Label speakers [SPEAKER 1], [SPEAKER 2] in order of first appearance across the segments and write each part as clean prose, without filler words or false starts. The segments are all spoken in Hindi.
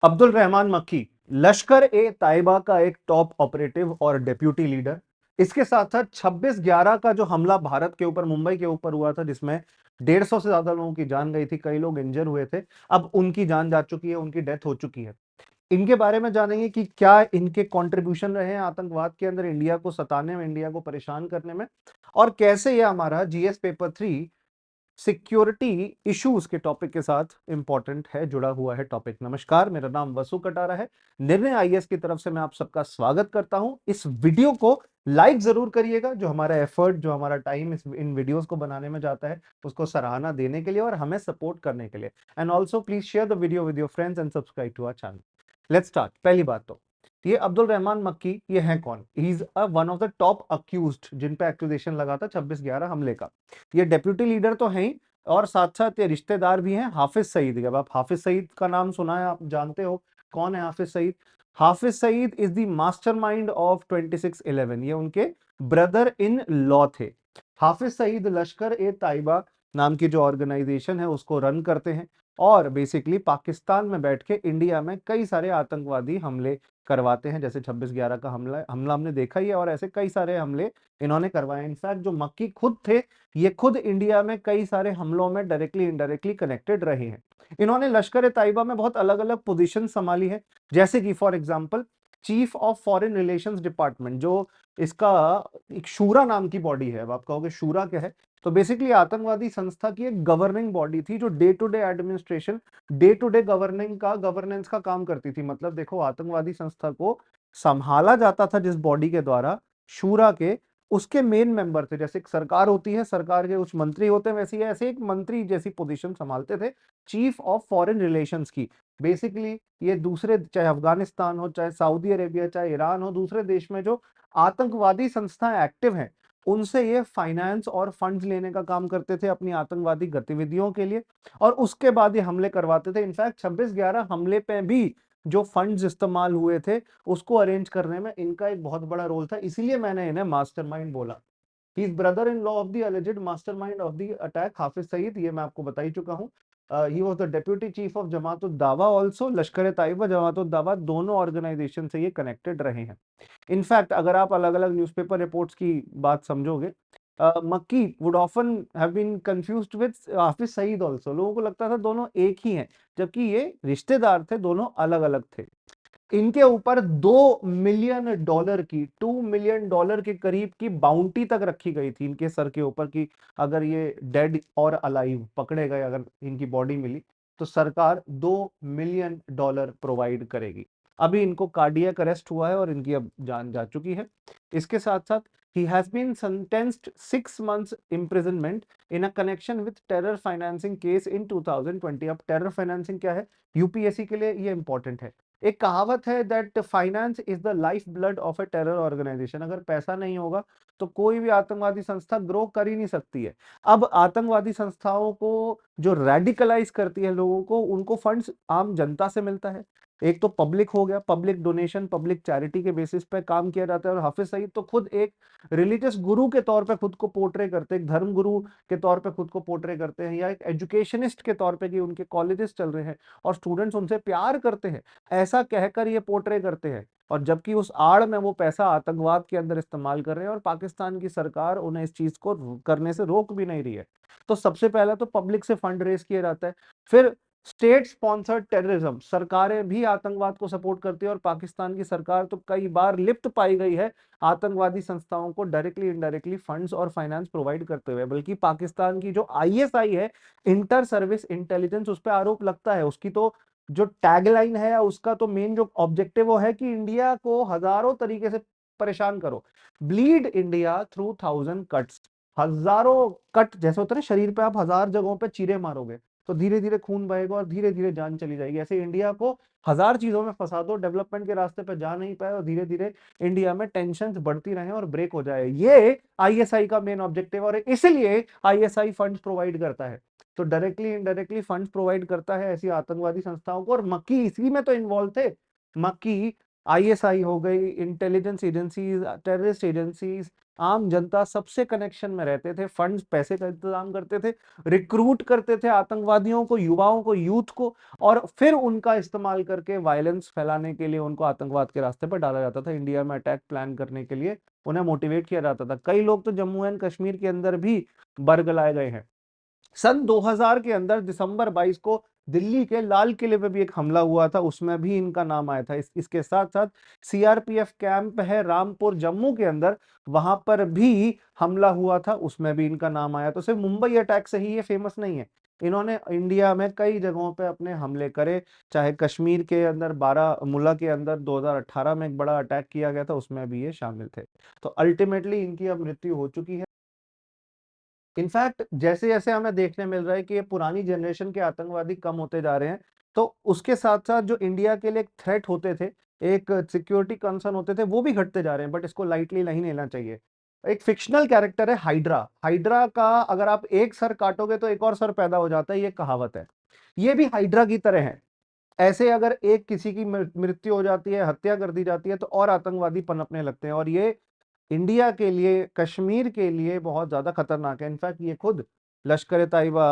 [SPEAKER 1] अब्दुल रहमान मक्की लश्कर ए ताइबा का एक टॉप ऑपरेटिव और डेप्यूटी लीडर। इसके साथ साथ 26/11 का जो हमला भारत के ऊपर मुंबई के ऊपर हुआ था, जिसमें 150 से ज्यादा लोगों की जान गई थी, कई लोग इंजर हुए थे। अब उनकी जान जा चुकी है, उनकी डेथ हो चुकी है। इनके बारे में जानेंगे कि क्या इनके कंट्रीब्यूशन रहे हैं आतंकवाद के अंदर, इंडिया को सताने में, इंडिया को परेशान करने में, और कैसे ये हमारा जीएस पेपर 3 सिक्योरिटी इश्यूज के टॉपिक के साथ इंपॉर्टेंट है, जुड़ा हुआ है टॉपिक। नमस्कार, मेरा नाम वसु कटारा है। निर्णय आईएएस की तरफ से मैं आप सबका स्वागत करता हूं। इस वीडियो को लाइक जरूर करिएगा। जो हमारा एफर्ट, जो हमारा टाइम इन वीडियोस को बनाने में जाता है, उसको सराहना देने के लिए और हमें सपोर्ट करने के लिए। And also please share the video with your friends and subscribe to our channel. Let's start. पहली बात तो ये अब्दुल रहमान मक्की, ये हैं कौन? He is one of the top accused जिन पे एक्यूजेशन लगा था 26/11 हमले का। ये डेप्यूटी लीडर तो हैं ही, और साथ साथ ये रिश्तेदार भी हैं हाफिज सईद के। अब आप हाफिज सईद का नाम सुना है, आप जानते हो कौन है Hafiz Saeed. Hafiz Saeed is the mastermind of 26/11। ये उनके ब्रदर इन लॉ थे। हाफिज सईद लश्कर ए ताइबा नाम की जो ऑर्गेनाइजेशन है उसको रन करते हैं, और बेसिकली पाकिस्तान में बैठ के इंडिया में कई सारे आतंकवादी हमले करवाते हैं। जैसे 26/11 का हमला हमला हमने देखा ही है, और ऐसे कई सारे हमले इन्होंने करवाए। इनफैक्ट जो मक्की खुद थे, ये खुद इंडिया में कई सारे हमलों में डायरेक्टली इनडायरेक्टली कनेक्टेड रहे हैं। इन्होंने लश्कर ए तैयबा में बहुत अलग अलग पोजीशन संभाली है, जैसे कि for example chief of foreign relations department, जो इसका एक शूरा नाम की बॉडी है। अब आप कहोगे शूरा क्या है, तो बेसिकली आतंकवादी संस्था की एक गवर्निंग बॉडी थी, जो day to day administration, day to day governing का, गवर्नेंस का काम करती थी। मतलब देखो, आतंकवादी संस्था को संभाला जाता था जिस बॉडी के द्वारा, शूरा के, उसके मेन मेंबर थे। जैसे एक सरकार होती है, सरकार के कुछ मंत्री होते हैं, वैसे ही ऐसे एक मंत्री जैसी पोजीशन संभालते थे चीफ ऑफ फॉरेन रिलेशंस की। बेसिकली ये दूसरे, चाहे अफगानिस्तान हो, चाहे सऊदी अरेबिया, चाहे ईरान हो, दूसरे देश में जो आतंकवादी संस्थाएं एक्टिव हैं, उनसे ये फाइनेंस और फंड्स लेने का काम करते थे अपनी आतंकवादी गतिविधियों के लिए, और उसके बाद ये हमले करवाते थे। इनफैक्ट 26/11 हमले पे भी जो फंड्स इस्तेमाल हुए थे, उसको अरेंज करने में इनका एक बहुत बड़ा रोल था। इसीलिए मैंने इन्हें मास्टरमाइंड बोला। He is brother in law of the alleged mastermind of the attack Hafiz Saeed, ये मैं आपको बता ही चुका हूं। He was the deputy chief of Jamaat ud Dawa also. लश्कर ए तैयबा, जमात उद दावा, दोनों ऑर्गेनाइजेशन से ये कनेक्टेड रहे हैं। इनफैक्ट अगर आप अलग अलग न्यूज़पेपर रिपोर्ट्स की बात समझोगे, Makki would often have been confused with Hafiz Saeed also. लोगों को लगता था दोनों एक ही हैं, जबकि ये रिश्तेदार थे, दोनों अलग अलग थे। इनके ऊपर $2 मिलियन की, $2 मिलियन के करीब की बाउंटी तक रखी गई थी इनके सर के ऊपर की, अगर ये डेड और अलाइव पकड़े गए, अगर इनकी बॉडी मिली, तो सरकार $2 मिलियन प्रोवाइड करेगी। अभी इनको कार्डियक अरेस्ट हुआ है और इनकी अब जान जा चुकी है। इसके साथ साथ he has been sentenced 6 months imprisonment in a connection with terror financing case in 2020। अब टेरर फाइनेंसिंग क्या है, यूपीएससी के लिए ये इंपॉर्टेंट है। एक कहावत है that finance is the life blood of a terror organisation. अगर पैसा नहीं होगा तो कोई भी आतंकवादी संस्था ग्रो कर ही नहीं सकती है। अब आतंकवादी संस्थाओं को जो रेडिकलाइज करती है लोगों को, उनको फंड्स आम जनता से मिलता है। एक तो पब्लिक हो गया, पब्लिक डोनेशन, पब्लिक चैरिटी के बेसिस पे काम किया जाता है। और हाफिज सईद तो खुद एक रिलीजियस गुरु के तौर पे खुद को पोर्ट्रे करते हैं, एक धर्म गुरु के तौर पे खुद को पोर्ट्रे करते हैं, या एक एजुकेशनिस्ट के तौर पे कि उनके कॉलेजेस चल रहे हैं और स्टूडेंट्स उनसे प्यार करते हैं, ऐसा कहकर ये पोर्ट्रे करते हैं। और जबकि उस आड़ में वो पैसा आतंकवाद के अंदर इस्तेमाल कर रहे हैं, और पाकिस्तान की सरकार उन्हें इस चीज को करने से रोक भी नहीं रही है। तो सबसे पहले तो पब्लिक से फंड रेज किया जाता है, फिर स्टेट स्पॉन्सर्ड टेररिज्म, सरकारें भी आतंकवाद को सपोर्ट करती है, और पाकिस्तान की सरकार तो कई बार लिप्त पाई गई है आतंकवादी संस्थाओं को डायरेक्टली इनडायरेक्टली फंड्स और फाइनेंस प्रोवाइड करते हुए। बल्कि पाकिस्तान की जो आईएसआई है, इंटर सर्विस इंटेलिजेंस, उस पर आरोप लगता है। उसकी तो जो टैगलाइन है, या उसका तो मेन जो ऑब्जेक्टिव वो है कि इंडिया को हजारों तरीके से परेशान करो, ब्लीड इंडिया थ्रू 1000 कट्स। हजारों कट जैसे होता है ना शरीर पे, आप 1000 जगहों पे चीरे मारोगे तो धीरे धीरे खून बहेगा और धीरे धीरे जान चली जाएगी। ऐसे इंडिया को 1000 चीजों में फंसा दो, डेवलपमेंट के रास्ते पे जा नहीं पाए, और धीरे धीरे इंडिया में टेंशन बढ़ती रहे और ब्रेक हो जाए। ये आईएसआई का मेन ऑब्जेक्टिव, और इसलिए आईएसआई फंड्स प्रोवाइड करता है। तो डायरेक्टली इनडायरेक्टली फंड्स प्रोवाइड करता है ऐसी आतंकवादी संस्थाओं को, और मक्की इसी में तो इन्वॉल्व थे। मक्की आईएसआई हो गई, इंटेलिजेंस एजेंसीज, टेररिस्ट एजेंसीज, आम जनता सबसे कनेक्शन में रहते थे, फंड्स पैसे का इंतजाम करते थे, रिक्रूट करते थे आतंकवादियों को, युवाओं को, यूथ को, और फिर उनका इस्तेमाल करके वायलेंस फैलाने के लिए उनको आतंकवाद के रास्ते पर डाला जाता था। इंडिया में अटैक प्लान करने के लिए उन्हें मोटिवेट किया जाता था। कई लोग तो जम्मू एंड कश्मीर के अंदर भी बरगलाए गए हैं। सन 2000 के अंदर दिसंबर 22 को दिल्ली के लाल किले पे भी एक हमला हुआ था, उसमें भी इनका नाम आया था। इसके साथ साथ सीआरपीएफ कैंप है रामपुर जम्मू के अंदर, वहां पर भी हमला हुआ था, उसमें भी इनका नाम आया। तो सिर्फ मुंबई अटैक से ही ये फेमस नहीं है, इन्होंने इंडिया में कई जगहों पे अपने हमले करे। चाहे कश्मीर के अंदर बारामूला के अंदर 2018 में एक बड़ा अटैक किया गया था, उसमें भी ये शामिल थे। तो अल्टीमेटली इनकी अब मृत्यु हो चुकी है। इनफैक्ट जैसे जैसे हमें देखने मिल रहा है कि ये पुरानी जनरेशन के आतंकवादी कम होते जा रहे हैं, तो उसके साथ साथ जो इंडिया के लिए एक थ्रेट होते थे, एक सिक्योरिटी कंसर्न होते थे, वो भी घटते जा रहे हैं। बट इसको लाइटली नहीं लेना चाहिए। एक फिक्शनल कैरेक्टर है हाइड्रा। हाइड्रा का अगर आप एक सर काटोगे तो एक और सर पैदा हो जाता है, ये कहावत है। ये भी हाइड्रा की तरह है। ऐसे अगर एक किसी की मृत्यु हो जाती है, हत्या कर दी जाती है, तो और आतंकवादी पनपने लगते हैं, और ये इंडिया के लिए, कश्मीर के लिए बहुत ज्यादा खतरनाक है। इनफैक्ट ये खुद लश्कर ए तैयबा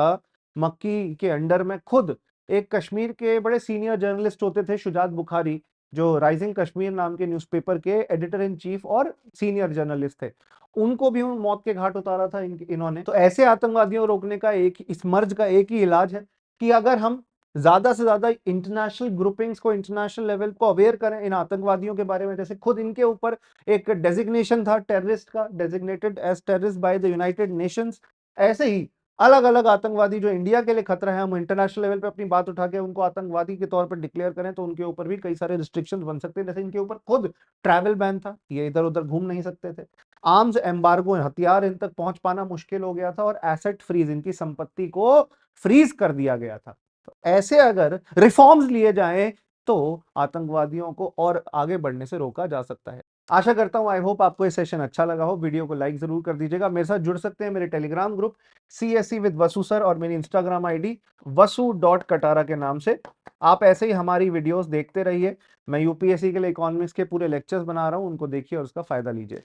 [SPEAKER 1] मक्की के अंडर में खुद एक कश्मीर के बड़े सीनियर जर्नलिस्ट होते थे, शुजात बुखारी, जो राइजिंग कश्मीर नाम के न्यूज़पेपर के एडिटर इन चीफ और सीनियर जर्नलिस्ट थे, उनको भी मौत के घाट उतारा था इन्होंने। तो ऐसे आतंकवादियों रोकने का इस मर्ज का एक ही इलाज है कि अगर हम ज्यादा से ज्यादा इंटरनेशनल ग्रुपिंग्स को, इंटरनेशनल लेवल को अवेयर करें इन आतंकवादियों के बारे में। जैसे खुद इनके ऊपर एक डेजिग्नेशन था टेररिस्ट का, designated as terrorist by the United Nations. ऐसे ही अलग अलग आतंकवादी जो इंडिया के लिए खतरा है, हम इंटरनेशनल लेवल पे अपनी बात उठा के उनको आतंकवादी के तौर पर डिक्लेयर करें, तो उनके ऊपर भी कई सारे रिस्ट्रिक्शंस बन सकते हैं। जैसे इनके ऊपर खुद ट्रैवल बैन था, ये इधर उधर घूम नहीं सकते थे। आर्म्स एम्बार्गो, हथियार इन तक पहुंच पाना मुश्किल हो गया था, और एसेट फ्रीज, इनकी संपत्ति को फ्रीज कर दिया गया था। तो ऐसे अगर रिफॉर्म्स लिए जाएं तो आतंकवादियों को और आगे बढ़ने से रोका जा सकता है। आशा करता हूं, आई होप आपको ये सेशन अच्छा लगा हो। वीडियो को लाइक जरूर कर दीजिएगा। मेरे साथ जुड़ सकते हैं मेरे Telegram group CSE with Vasu sir, और मेरी इंस्टाग्राम आईडी wasu.katara के नाम से। आप ऐसे ही हमारी वीडियोस देखते रहिए। मैं यूपीएससी के लिए इकोनॉमिक्स के पूरे लेक्चर्स बना रहा हूं, उनको देखिए और उसका फायदा लीजिए।